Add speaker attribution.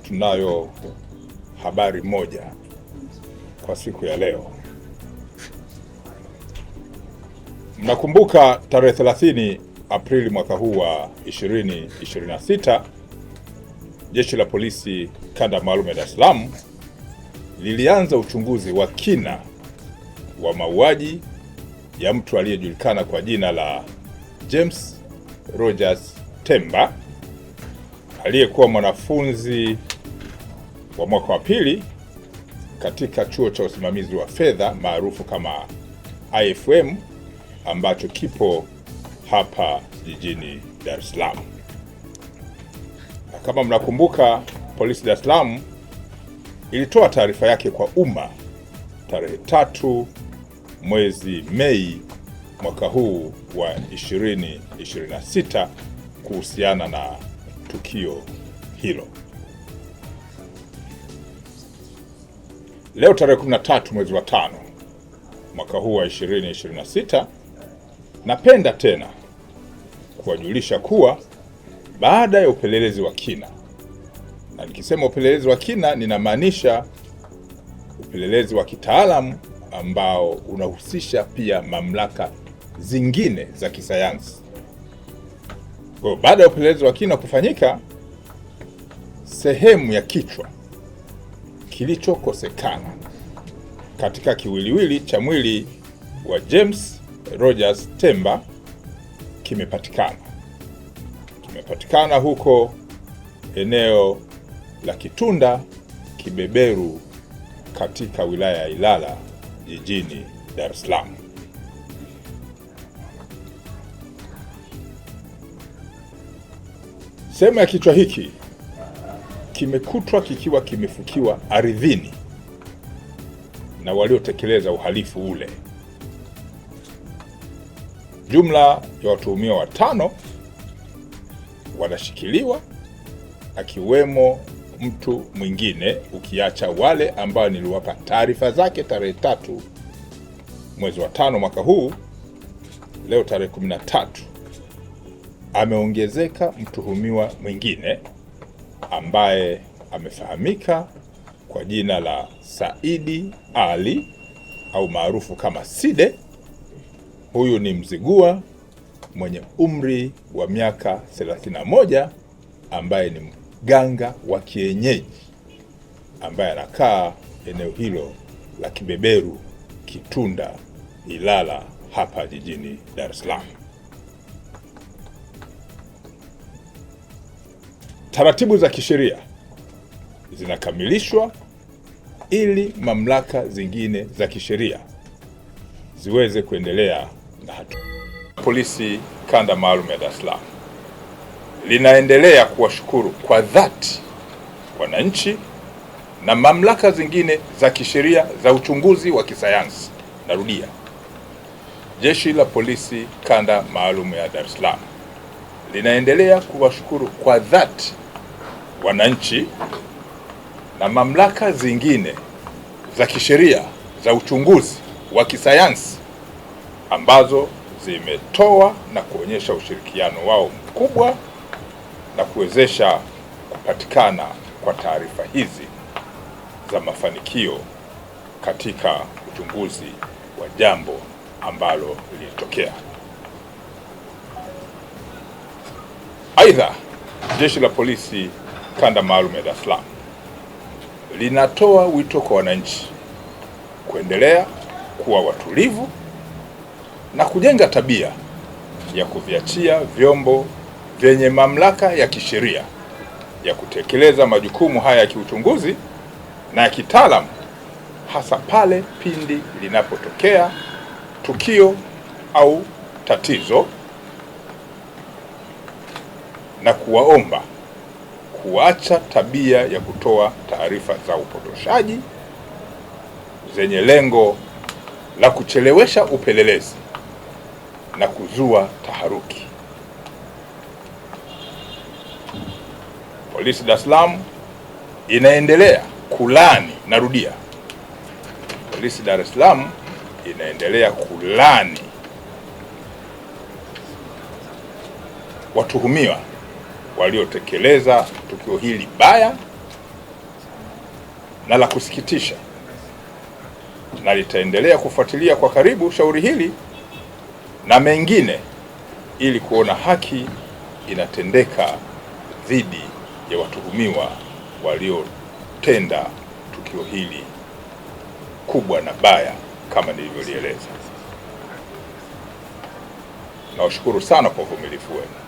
Speaker 1: tunayo habari moja kwa siku ya leo. Mnakumbuka tarehe 30 Aprili mwaka huu wa 2026, Jeshi la Polisi Kanda Maalum ya Dar es Salaam lilianza uchunguzi wa kina wa mauaji ya mtu aliyejulikana kwa jina la James Rogers Temba, aliyekuwa mwanafunzi wa mwaka wa pili katika chuo cha usimamizi wa fedha maarufu kama IFM ambacho kipo hapa jijini Dar es Salaam. Na kama mnakumbuka, polisi Dar es Salaam ilitoa taarifa yake kwa umma tarehe 3 mwezi Mei mwaka huu wa 2026 kuhusiana na tukio hilo. Leo tarehe 13 mwezi wa 5 mwaka huu wa 2026, napenda tena kuwajulisha kuwa baada ya upelelezi wa kina, na nikisema upelelezi wa kina ninamaanisha upelelezi wa kitaalamu ambao unahusisha pia mamlaka zingine za kisayansi. Kwa baada ya upelelezi wa kina kufanyika, sehemu ya kichwa kilichokosekana katika kiwiliwili cha mwili wa James Rogers Temba kimepatikana huko eneo la Kitunda Kibeberu katika wilaya ya Ilala jijini Dar es Salaam. Sehemu ya kichwa hiki kimekutwa kikiwa kimefukiwa ardhini na waliotekeleza uhalifu ule. Jumla ya watuhumiwa 5 wanashikiliwa, akiwemo mtu mwingine ukiacha wale ambao niliwapa taarifa zake tarehe 3 mwezi wa 5 mwaka huu. Leo tarehe 13 ameongezeka mtuhumiwa mwingine ambaye amefahamika kwa jina la Saidi Ali au maarufu kama Side. Huyu ni Mzigua mwenye umri wa miaka 31 ambaye ni mganga wa kienyeji ambaye anakaa eneo hilo la Kibeberu, Kitunda, Ilala hapa jijini Dar es Salaam. Taratibu za kisheria zinakamilishwa ili mamlaka zingine za kisheria ziweze kuendelea na hatua. Polisi Kanda Maalum ya Dar es Salaam linaendelea kuwashukuru kwa dhati wananchi na mamlaka zingine za kisheria za uchunguzi wa kisayansi. Narudia, Jeshi la Polisi Kanda Maalum ya Dar es Salaam linaendelea kuwashukuru kwa dhati wananchi na mamlaka zingine za kisheria za uchunguzi wa kisayansi ambazo zimetoa na kuonyesha ushirikiano wao mkubwa na kuwezesha kupatikana kwa taarifa hizi za mafanikio katika uchunguzi wa jambo ambalo lilitokea. Aidha, Jeshi la Polisi Kanda Maalum ya Dar es Salaam linatoa wito kwa wananchi kuendelea kuwa watulivu na kujenga tabia ya kuviachia vyombo vyenye mamlaka ya kisheria ya kutekeleza majukumu haya ya kiuchunguzi na ya kitaalamu, hasa pale pindi linapotokea tukio au tatizo, na kuwaomba kuacha tabia ya kutoa taarifa za upotoshaji zenye lengo la kuchelewesha upelelezi na kuzua taharuki. Polisi Dar es Salaam inaendelea kulani, narudia, Polisi Dar es Salaam inaendelea kulani watuhumiwa waliotekeleza tukio hili baya na la kusikitisha, na litaendelea kufuatilia kwa karibu shauri hili na mengine ili kuona haki inatendeka dhidi ya watuhumiwa waliotenda tukio hili kubwa na baya kama nilivyolieleza. Nawashukuru sana kwa uvumilivu wenu.